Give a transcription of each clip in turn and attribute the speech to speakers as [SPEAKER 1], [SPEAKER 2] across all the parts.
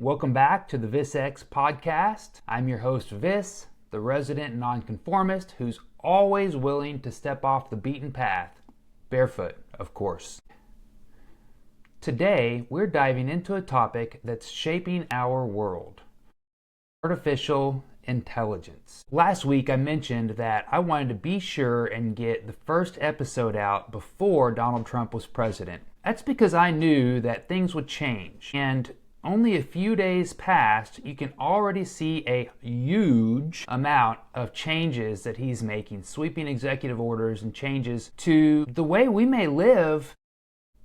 [SPEAKER 1] Welcome back to the Vis X Podcast. I'm your host, Vis, the resident nonconformist who's always willing to step off the beaten path, barefoot, of course. Today, we're diving into a topic that's shaping our world: artificial intelligence. Last week, I mentioned that I wanted to be sure and get the first episode out before Donald Trump was president. That's because I knew that things would change, and only a few days past, you can already see a huge amount of changes that he's making, sweeping executive orders and changes to the way we may live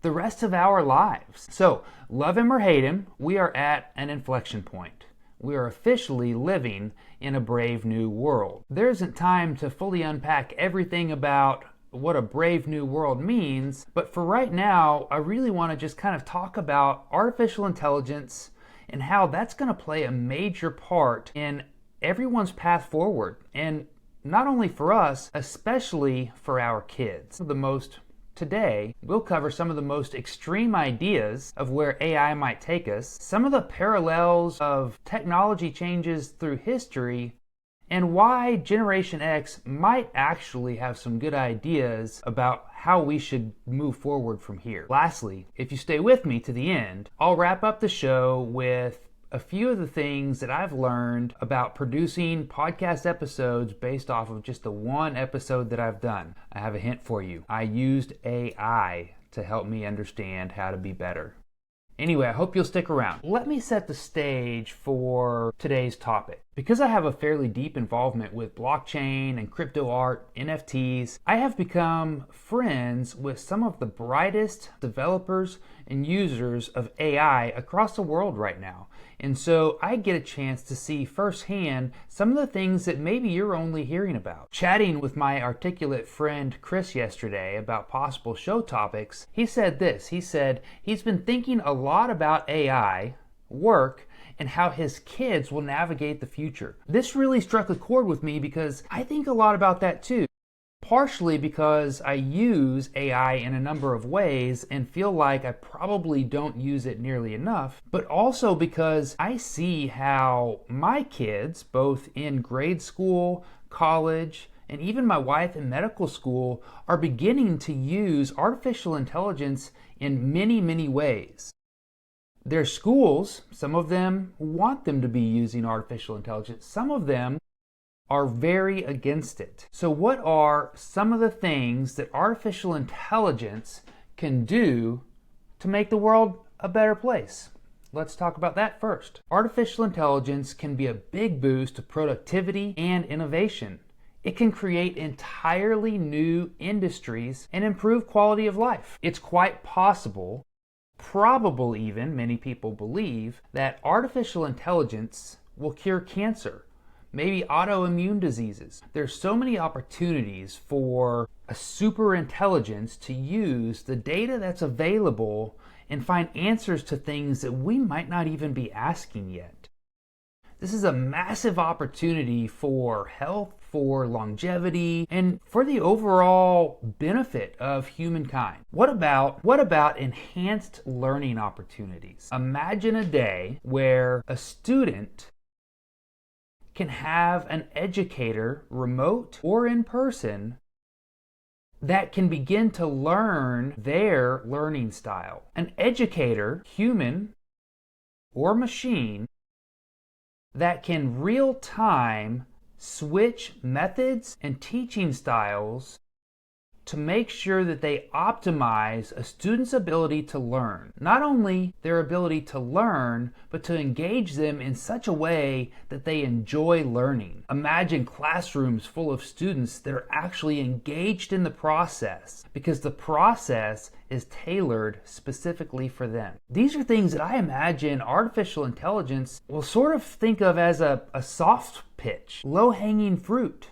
[SPEAKER 1] the rest of our lives. So, love him or hate him, we are at an inflection point. We are officially living in a brave new world. There isn't time to fully unpack everything about what a brave new world means, but for right now, I really want to just kind of talk about artificial intelligence and how that's going to play a major part in everyone's path forward, and not only for us, especially for our kids. Today, we'll cover some of the most extreme ideas of where AI might take us, some of the parallels of technology changes through history, and why Generation X might actually have some good ideas about how we should move forward from here. Lastly, if you stay with me to the end, I'll wrap up the show with a few of the things that I've learned about producing podcast episodes based off of just the one episode that I've done. I have a hint for you. I used AI to help me understand how to be better. Anyway, I hope you'll stick around. Let me set the stage for today's topic. Because I have a fairly deep involvement with blockchain and crypto art, NFTs, I have become friends with some of the brightest developers and users of AI across the world right now. And so I get a chance to see firsthand some of the things that maybe you're only hearing about. Chatting with my articulate friend Chris yesterday about possible show topics, he said this. He said he's been thinking a lot about AI, work, and how his kids will navigate the future. This really struck a chord with me because I think a lot about that too. Partially because I use AI in a number of ways and feel like I probably don't use it nearly enough, but also because I see how my kids, both in grade school, college, and even my wife in medical school, are beginning to use artificial intelligence in many, many ways. Their schools, some of them want them to be using artificial intelligence. Some of them are very against it. So what are some of the things that artificial intelligence can do to make the world a better place? Let's talk about that first. Artificial intelligence can be a big boost to productivity and innovation. It can create entirely new industries and improve quality of life. It's quite possible, probable even, many people believe, that artificial intelligence will cure cancer, maybe autoimmune diseases. There's so many opportunities for a super intelligence to use the data that's available and find answers to things that we might not even be asking yet. This is a massive opportunity for health, for longevity, and for the overall benefit of humankind. What about enhanced learning opportunities? Imagine a day where a student can have an educator, remote or in person, that can begin to learn their learning style. An educator, human or machine, that can real time switch methods and teaching styles to make sure that they optimize a student's ability to learn. Not only their ability to learn, but to engage them in such a way that they enjoy learning. Imagine classrooms full of students that are actually engaged in the process because the process is tailored specifically for them. These are things that I imagine artificial intelligence will sort of think of as a soft pitch, low-hanging fruit,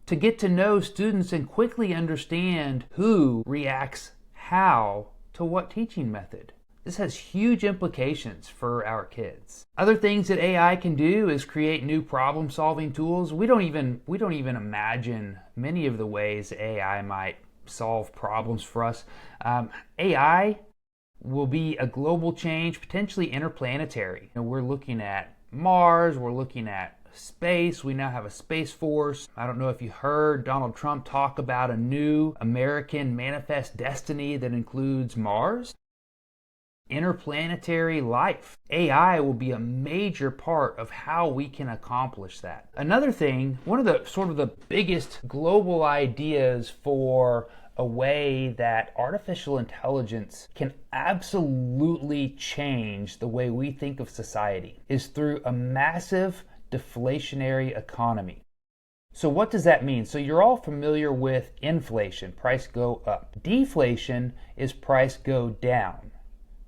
[SPEAKER 1] to get to know students and quickly understand who reacts how to what teaching method. This has huge implications for our kids. Other things that AI can do is create new problem-solving tools. We don't even imagine many of the ways AI might solve problems for us. AI will be a global change, potentially interplanetary. We're looking at Mars, we're looking at space. We now have a space force. I don't know if you heard Donald Trump talk about a new American manifest destiny that includes Mars. Interplanetary life. AI will be a major part of how we can accomplish that. Another thing, one of the biggest global ideas for a way that artificial intelligence can absolutely change the way we think of society is through a massive deflationary economy. So what does that mean? So you're all familiar with inflation, price go up. Deflation is price go down.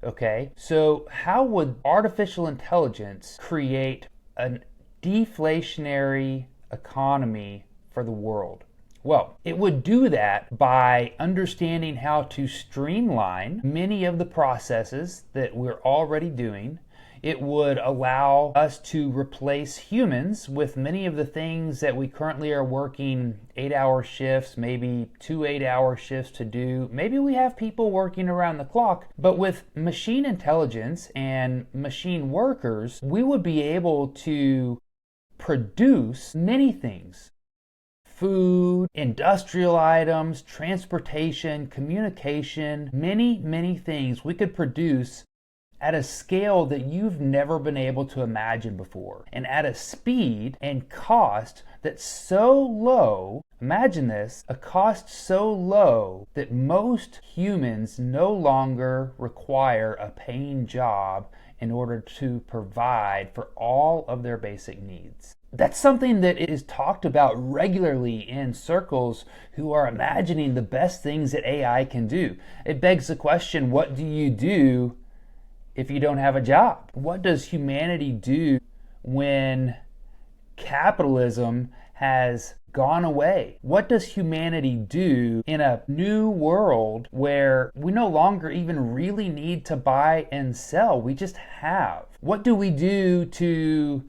[SPEAKER 1] Okay, so how would artificial intelligence create a deflationary economy for the world? Well, it would do that by understanding how to streamline many of the processes that we're already doing. It would allow us to replace humans with many of the things that we currently are working 8-hour shifts, maybe 2 8-hour shifts to do. Maybe we have people working around the clock, but with machine intelligence and machine workers, we would be able to produce many things. Food, industrial items, transportation, communication, many things we could produce at a scale that you've never been able to imagine before, and at a speed and cost that's so low. Imagine this, a cost so low that most humans no longer require a paying job in order to provide for all of their basic needs. That's something that is talked about regularly in circles who are imagining the best things that AI can do. It begs the question, what do you do if you don't have a job? What does humanity do when capitalism has gone away? What does humanity do in a new world where we no longer even really need to buy and sell? We just have. What do we do to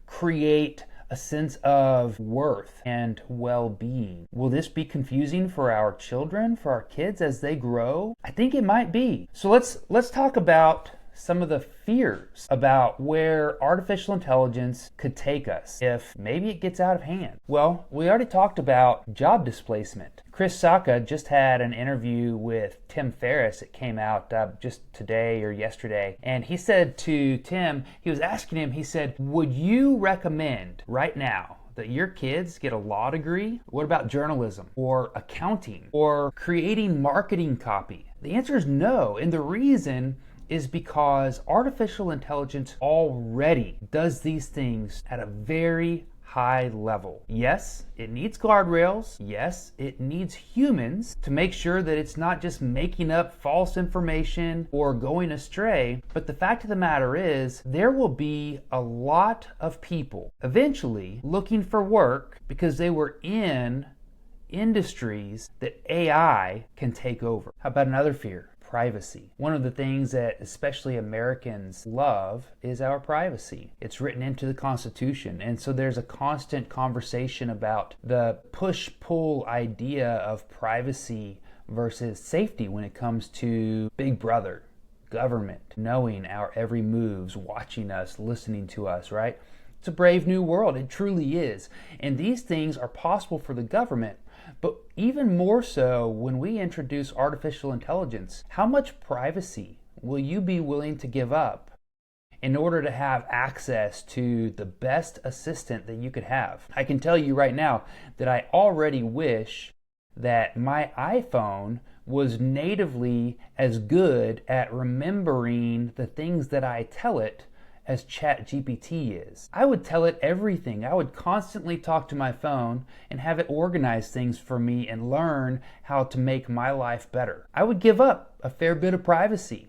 [SPEAKER 1] create a sense of worth and well-being? Will this be confusing for our children, for our kids as they grow? I think it might be. So let's talk about some of the fears about where artificial intelligence could take us if maybe it gets out of hand. Well, we already talked about job displacement. Chris Sacca just had an interview with Tim Ferriss. It came out just today or yesterday. And he said to Tim, he was asking him, he said, would you recommend right now that your kids get a law degree? What about journalism or accounting or creating marketing copy? The answer is no. And the reason is because artificial intelligence already does these things at a very high level. Yes, it needs guardrails. Yes, it needs humans to make sure that it's not just making up false information or going astray. But the fact of the matter is, there will be a lot of people eventually looking for work because they were in industries that AI can take over. How about another fear? Privacy. One of the things that especially Americans love is our privacy. It's written into the Constitution, and so there's a constant conversation about the push-pull idea of privacy versus safety when it comes to Big Brother, government, knowing our every moves, watching us, listening to us, right? It's a brave new world. It truly is. And these things are possible for the government, but even more so when we introduce artificial intelligence. How much privacy will you be willing to give up in order to have access to the best assistant that you could have? I can tell you right now that I already wish that my iPhone was natively as good at remembering the things that I tell it as ChatGPT is. I would tell it everything. I would constantly talk to my phone and have it organize things for me and learn how to make my life better. I would give up a fair bit of privacy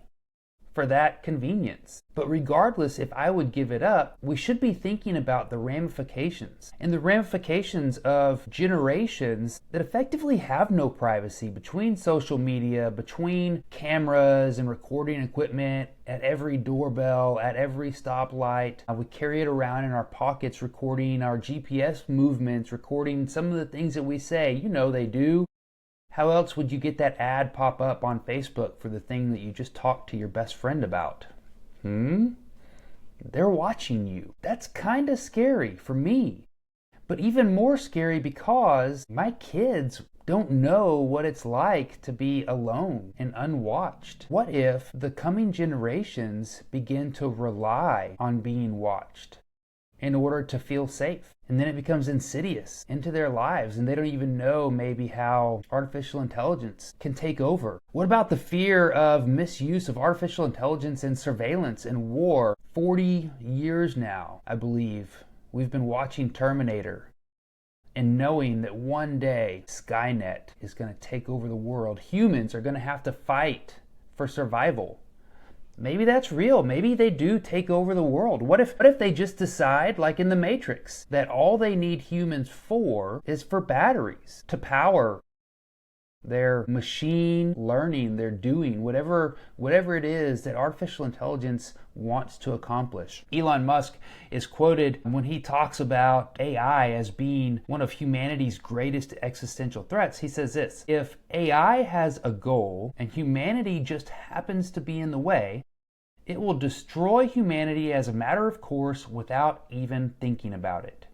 [SPEAKER 1] for that convenience. But regardless if I would give it up, we should be thinking about the ramifications and the ramifications of generations that effectively have no privacy between social media, between cameras and recording equipment at every doorbell, at every stoplight. We carry it around in our pockets, recording our GPS movements, recording some of the things that we say. You know they do. How else would you get that ad pop up on Facebook for the thing that you just talked to your best friend about? They're watching you. That's kind of scary for me. But even more scary because my kids don't know what it's like to be alone and unwatched. What if the coming generations begin to rely on being watched in order to feel safe? And then it becomes insidious into their lives, and they don't even know maybe how artificial intelligence can take over. What about the fear of misuse of artificial intelligence and surveillance and war? 40 years now, I believe, we've been watching Terminator and knowing that one day Skynet is going to take over the world. Humans are going to have to fight for survival. Maybe that's real. Maybe they do take over the world. What if they just decide, like in the Matrix, that all they need humans for is for batteries to power their machine learning, their doing, whatever it is that artificial intelligence wants to accomplish. Elon Musk is quoted when he talks about AI as being one of humanity's greatest existential threats. He says this: if AI has a goal and humanity just happens to be in the way, it will destroy humanity as a matter of course without even thinking about it.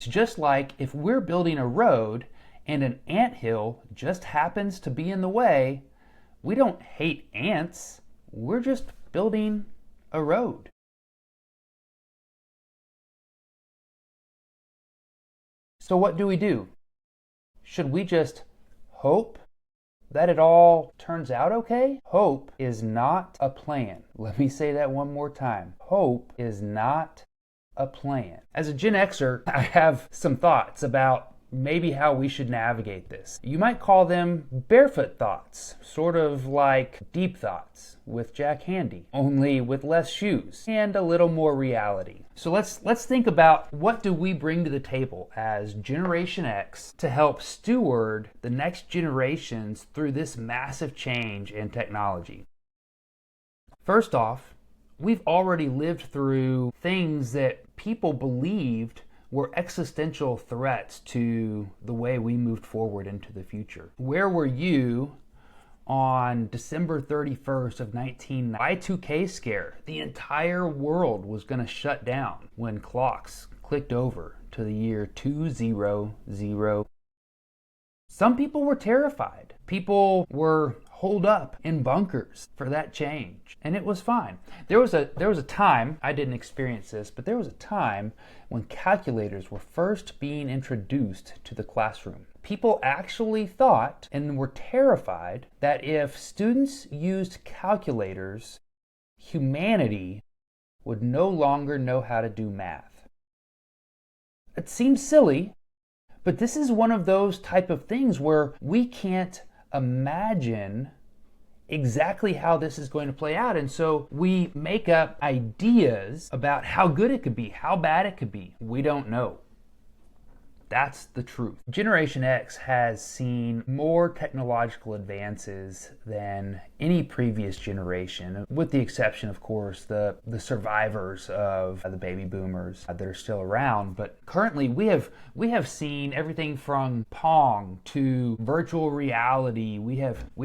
[SPEAKER 1] It's just like if we're building a road and an anthill just happens to be in the way, we don't hate ants, we're just building a road. So what do? Should we just hope that it all turns out okay? Hope is not a plan. Let me say that one more time. Hope is not a plan. As a Gen Xer, I have some thoughts about maybe how we should navigate this. You might call them barefoot thoughts, sort of like deep thoughts with Jack Handy, only with less shoes and a little more reality. So let's think about, what do we bring to the table as Generation X to help steward the next generations through this massive change in technology? First off, we've already lived through things that people believed were existential threats to the way we moved forward into the future. Where were you on December 31st of 1990? Y2K scare. The entire world was going to shut down when clocks clicked over to the year 2000. Some people were terrified. People were holed up in bunkers for that change, and it was fine. There was a time, I didn't experience this, but there was a time when calculators were first being introduced to the classroom. People actually thought and were terrified that if students used calculators, humanity would no longer know how to do math. It seems silly, but this is one of those type of things where we can't imagine exactly how this is going to play out, and so we make up ideas about how good it could be, how bad it could be. We don't know. That's the truth. Generation X has seen more technological advances than any previous generation, with the exception, of course, the survivors of the baby boomers that are still around. But currently, we have seen everything from Pong to virtual reality. We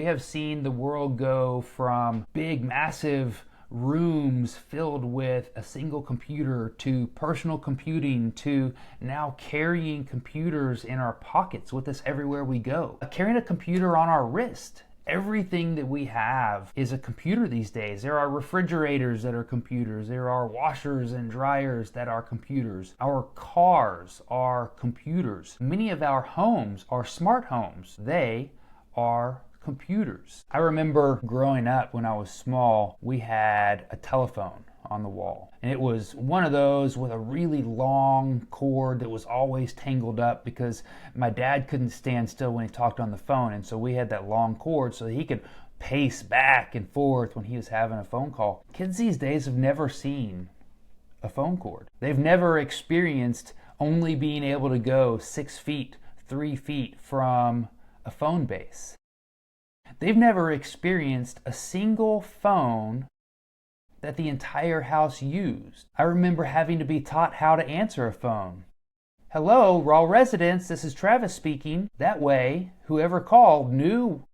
[SPEAKER 1] have seen the world go from big, massive rooms filled with a single computer to personal computing to now carrying computers in our pockets with us everywhere we go. Carrying a computer on our wrist. Everything that we have is a computer these days. There are refrigerators that are computers. There are washers and dryers that are computers. Our cars are computers. Many of our homes are smart homes. They are computers. I remember growing up when I was small, we had a telephone on the wall. And it was one of those with a really long cord that was always tangled up because my dad couldn't stand still when he talked on the phone. And so we had that long cord so that he could pace back and forth when he was having a phone call. Kids these days have never seen a phone cord. They've never experienced only being able to go 6 feet, 3 feet from a phone base. They've never experienced a single phone that the entire house used. I remember having to be taught how to answer a phone, Hello, Raw residents, this is Travis speaking. That way, whoever called knew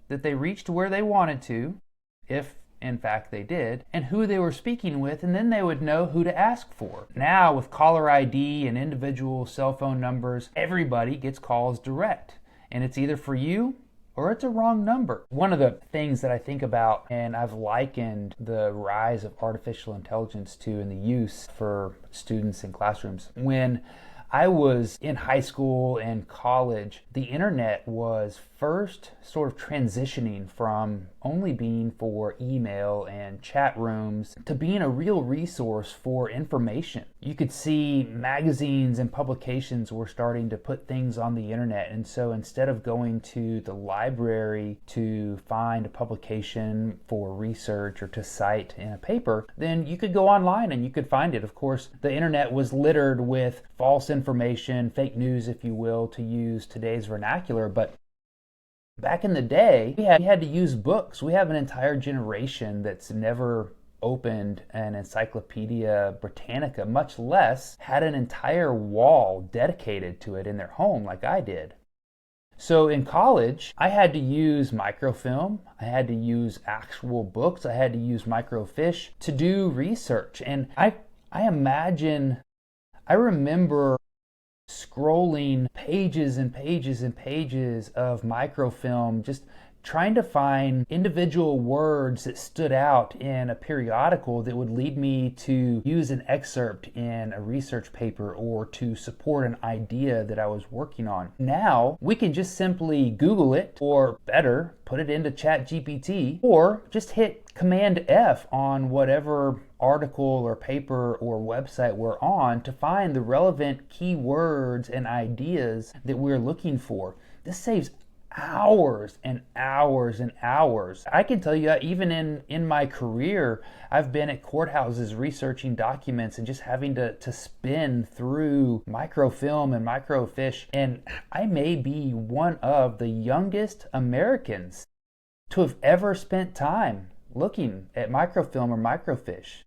[SPEAKER 1] that they reached where they wanted to, if in fact they did, and who they were speaking with, and then they would know who to ask for. Now, with caller ID and individual cell phone numbers, everybody gets calls direct, and it's either for you or it's a wrong number. One of the things that I think about, and I've likened the rise of artificial intelligence to in the use for students in classrooms. When I was in high school and college, the internet was first sort of transitioning from only being for email and chat rooms to being a real resource for information. You could see magazines and publications were starting to put things on the internet, and so instead of going to the library to find a publication for research or to cite in a paper, then you could go online and you could find it. Of course, the internet was littered with false information, fake news, if you will, to use today's vernacular, but back in the day, we had to use books. We have an entire generation that's never opened an Encyclopedia Britannica, much less had an entire wall dedicated to it in their home like I did. So in college, I had to use microfilm, I had to use actual books, I had to use microfiche to do research. And I remember scrolling pages and pages and pages of microfilm, just trying to find individual words that stood out in a periodical that would lead me to use an excerpt in a research paper or to support an idea that I was working on. Now, we can just simply Google it, or better, put it into ChatGPT, or just hit Command F on whatever article or paper or website we're on to find the relevant keywords and ideas that we're looking for. This saves hours and hours and hours. I can tell you, even in my career, I've been at courthouses researching documents and just having to spin through microfilm and microfiche, and I may be one of the youngest Americans to have ever spent time looking at microfilm or microfiche.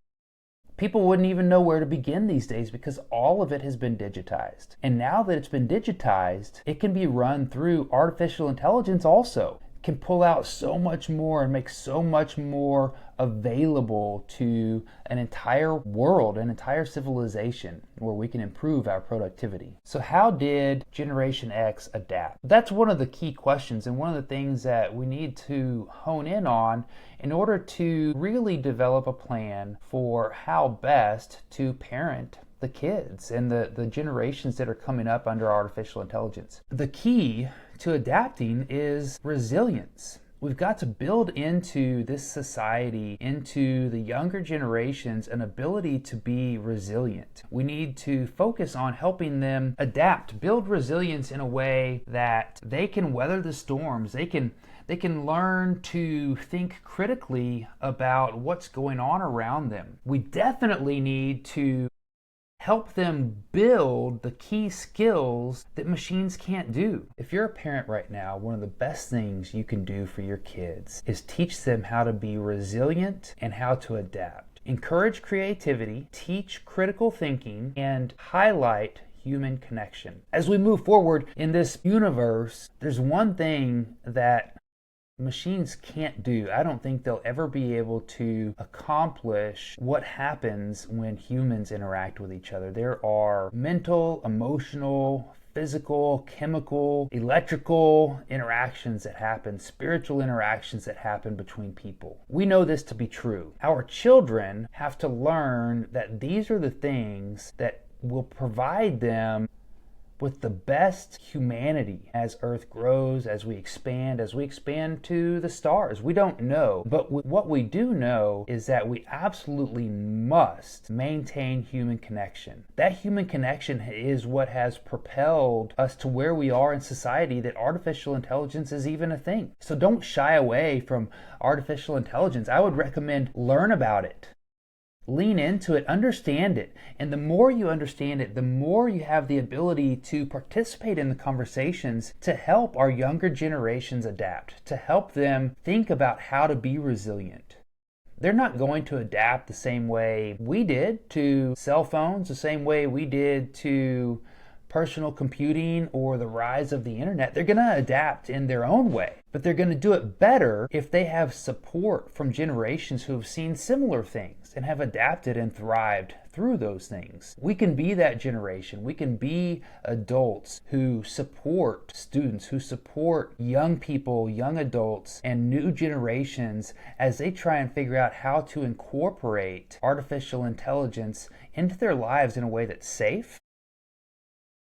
[SPEAKER 1] People wouldn't even know where to begin these days because all of it has been digitized. And now that it's been digitized, it can be run through artificial intelligence also. It can pull out so much more and make so much more available to an entire world, an entire civilization where we can improve our productivity. So how did Generation X adapt? That's one of the key questions and one of the things that we need to hone in on in order to really develop a plan for how best to parent the kids and the generations that are coming up under artificial intelligence. The key to adapting is resilience. We've got to build into this society, into the younger generations, an ability to be resilient. We need to focus on helping them adapt, build resilience in a way that they can weather the storms. They can learn to think critically about what's going on around them. We definitely need to help them build the key skills that machines can't do. If you're a parent right now, one of the best things you can do for your kids is teach them how to be resilient and how to adapt. Encourage creativity, teach critical thinking, and highlight human connection. As we move forward in this universe, there's one thing that machines can't do. I don't think they'll ever be able to accomplish what happens when humans interact with each other. There are mental, emotional, physical, chemical, electrical interactions that happen, spiritual interactions that happen between people. We know this to be true. Our children have to learn that these are the things that will provide them with the best humanity as Earth grows, as we expand to the stars. We don't know, but what we do know is that we absolutely must maintain human connection. That human connection is what has propelled us to where we are in society, that artificial intelligence is even a thing. So don't shy away from artificial intelligence. I would recommend learn about it. Lean into it, understand it, and the more you understand it, the more you have the ability to participate in the conversations to help our younger generations adapt, to help them think about how to be resilient. They're not going to adapt the same way we did to cell phones, the same way we did to personal computing or the rise of the internet, they're going to adapt in their own way. But they're going to do it better if they have support from generations who have seen similar things and have adapted and thrived through those things. We can be that generation. We can be adults who support students, who support young people, young adults, and new generations as they try and figure out how to incorporate artificial intelligence into their lives in a way that's safe,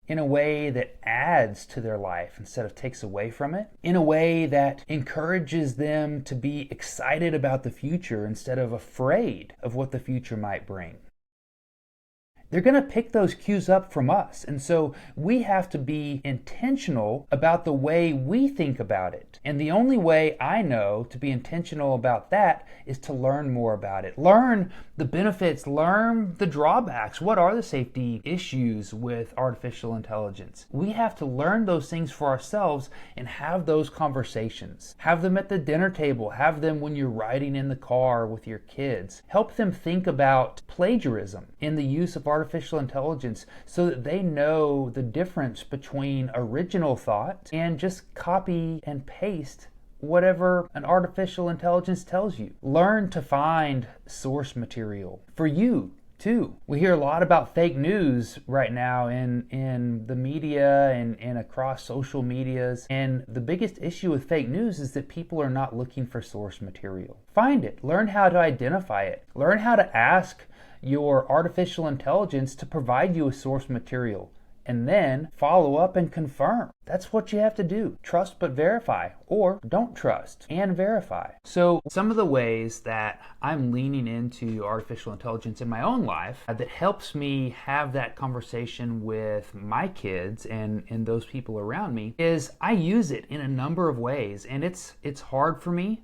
[SPEAKER 1] in a way that adds to their life instead of takes away from it, in a way that encourages them to be excited about the future instead of afraid of what the future might bring. They're going to pick those cues up from us. And so we have to be intentional about the way we think about it. And the only way I know to be intentional about that is to learn more about it. Learn the benefits, learn the drawbacks. What are the safety issues with artificial intelligence? We have to learn those things for ourselves and have those conversations. Have them at the dinner table. Have them when you're riding in the car with your kids. Help them think about plagiarism in the use of artificial intelligence so that they know the difference between original thought and just copy and paste whatever an artificial intelligence tells you. Learn to find source material for you too. We hear a lot about fake news right now in the media and across social medias. And the biggest issue with fake news is that people are not looking for source material. Find it. Learn how to identify it. Learn how to ask your artificial intelligence to provide you with source material, and then follow up and confirm. That's what you have to do. Trust but verify, or don't trust and verify. So some of the ways that I'm leaning into artificial intelligence in my own life that helps me have that conversation with my kids and those people around me is I use it in a number of ways, and it's hard for me.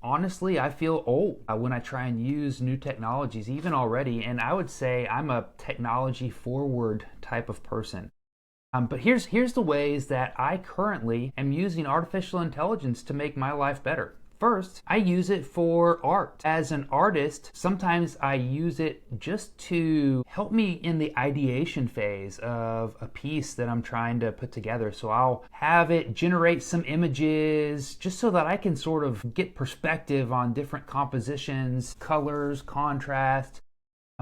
[SPEAKER 1] Honestly, I feel old when I try and use new technologies, even already, and I would say I'm a technology forward type of person. But here's the ways that I currently am using artificial intelligence to make my life better. First, I use it for art. As an artist, sometimes I use it just to help me in the ideation phase of a piece that I'm trying to put together. So I'll have it generate some images just so that I can sort of get perspective on different compositions, colors, contrast.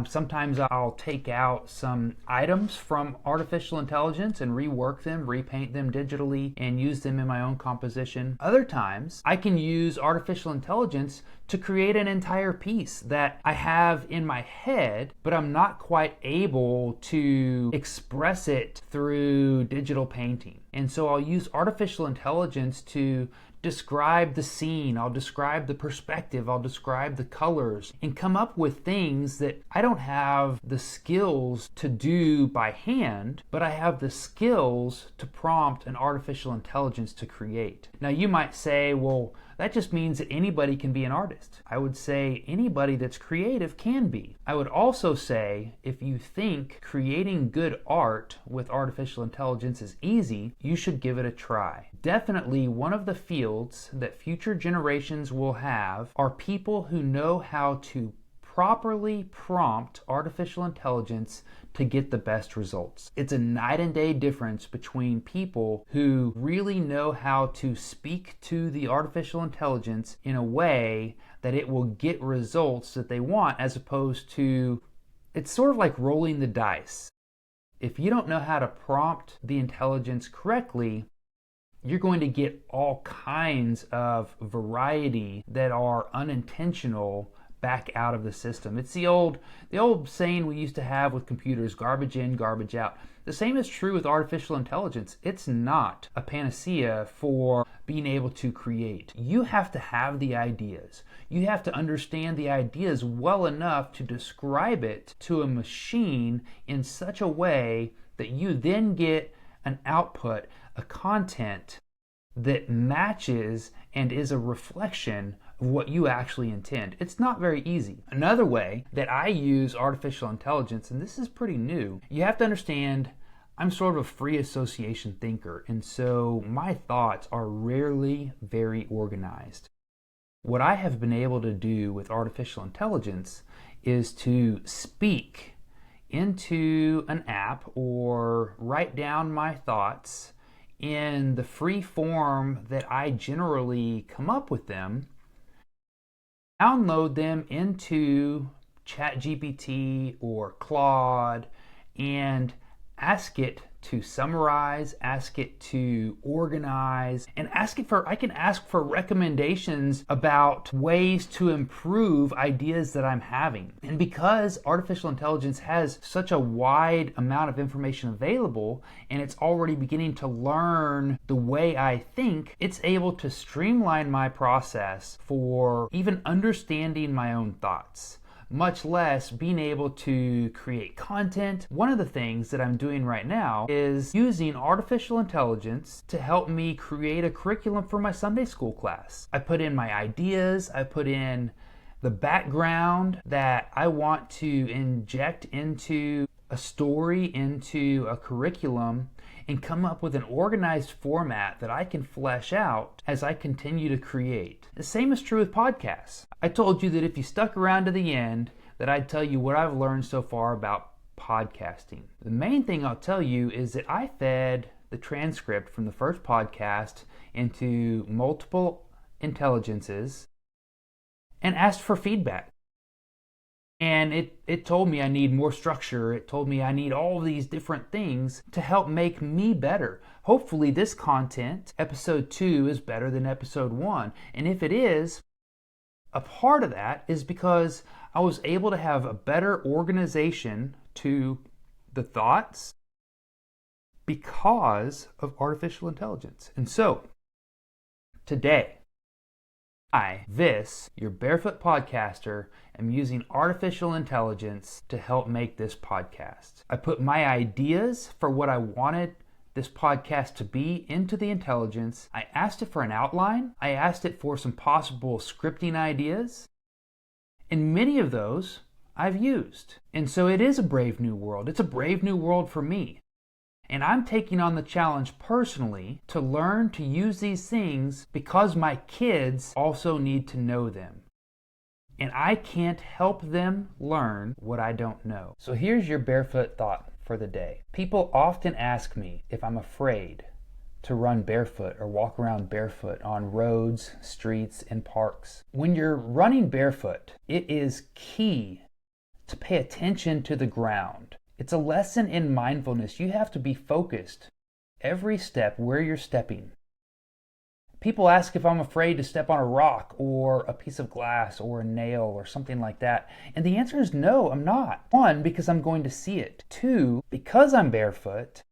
[SPEAKER 1] Sometimes I'll take out some items from artificial intelligence and rework them, repaint them digitally, and use them in my own composition. Other times, I can use artificial intelligence to create an entire piece that I have in my head, but I'm not quite able to express it through digital painting. And so I'll use artificial intelligence to describe the scene, I'll describe the perspective, I'll describe the colors, and come up with things that I don't have the skills to do by hand, but I have the skills to prompt an artificial intelligence to create. Now you might say, well, that just means that anybody can be an artist. I would say anybody that's creative can be. I would also say if you think creating good art with artificial intelligence is easy, you should give it a try. Definitely one of the fields that future generations will have are people who know how to properly prompt artificial intelligence to get the best results. It's a night and day difference between people who really know how to speak to the artificial intelligence in a way that it will get results that they want, as opposed to, it's sort of like rolling the dice. If you don't know how to prompt the intelligence correctly, you're going to get all kinds of variety that are unintentional back out of the system. It's the old saying we used to have with computers, garbage in, garbage out. The same is true with artificial intelligence. It's not a panacea for being able to create. You have to have the ideas. You have to understand the ideas well enough to describe it to a machine in such a way that you then get an output, a content that matches and is a reflection of what you actually intend. It's not very easy. Another way that I use artificial intelligence, and this is pretty new, you have to understand I'm sort of a free association thinker, and so my thoughts are rarely very organized. What I have been able to do with artificial intelligence is to speak into an app or write down my thoughts in the free form that I generally come up with them, download them into ChatGPT or Claude, and ask it to summarize, ask it to organize, and I can ask for recommendations about ways to improve ideas that I'm having. And because artificial intelligence has such a wide amount of information available, and it's already beginning to learn the way I think, it's able to streamline my process for even understanding my own thoughts, much less being able to create content. One of the things that I'm doing right now is using artificial intelligence to help me create a curriculum for my Sunday school class. I put in my ideas, I put in the background that I want to inject into a story, into a curriculum, and come up with an organized format that I can flesh out as I continue to create. The same is true with podcasts. I told you that if you stuck around to the end, that I'd tell you what I've learned so far about podcasting. The main thing I'll tell you is that I fed the transcript from the first podcast into multiple intelligences and asked for feedback. And it told me I need more structure. It told me I need all of these different things to help make me better. Hopefully this content, episode 2, is better than episode 1. And if it is, a part of that is because I was able to have a better organization to the thoughts because of artificial intelligence. And so, today, I, Vis, your barefoot podcaster, am using artificial intelligence to help make this podcast. I put my ideas for what I wanted this podcast to be into the intelligence. I asked it for an outline. I asked it for some possible scripting ideas. And many of those I've used. And so it is a brave new world. It's a brave new world for me. And I'm taking on the challenge personally to learn to use these things because my kids also need to know them. And I can't help them learn what I don't know. So here's your barefoot thought for the day. People often ask me if I'm afraid to run barefoot or walk around barefoot on roads, streets, and parks. When you're running barefoot, it is key to pay attention to the ground. It's a lesson in mindfulness. You have to be focused every step where you're stepping. People ask if I'm afraid to step on a rock or a piece of glass or a nail or something like that. And the answer is no, I'm not. 1, because I'm going to see it. 2, because I'm barefoot,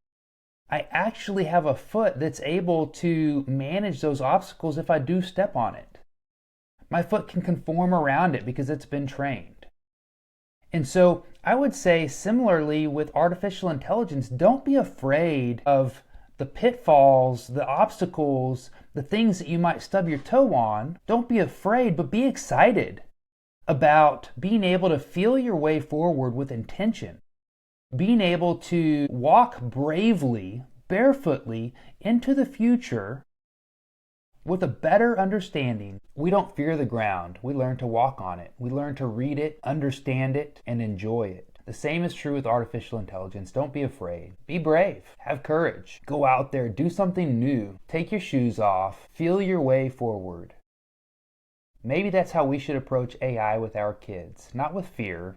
[SPEAKER 1] I actually have a foot that's able to manage those obstacles if I do step on it. My foot can conform around it because it's been trained. And so I would say similarly with artificial intelligence, don't be afraid of the pitfalls, the obstacles, the things that you might stub your toe on. Don't be afraid, but be excited about being able to feel your way forward with intention. Being able to walk bravely, barefootly into the future with a better understanding. We don't fear the ground. We learn to walk on it. We learn to read it, understand it, and enjoy it. The same is true with artificial intelligence. Don't be afraid. Be brave. Have courage. Go out there. Do something new. Take your shoes off. Feel your way forward. Maybe that's how we should approach AI with our kids. Not with fear,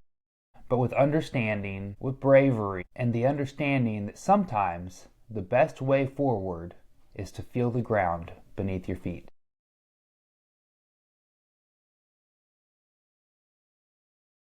[SPEAKER 1] but with understanding, with bravery, and the understanding that sometimes the best way forward is to feel the ground beneath your feet.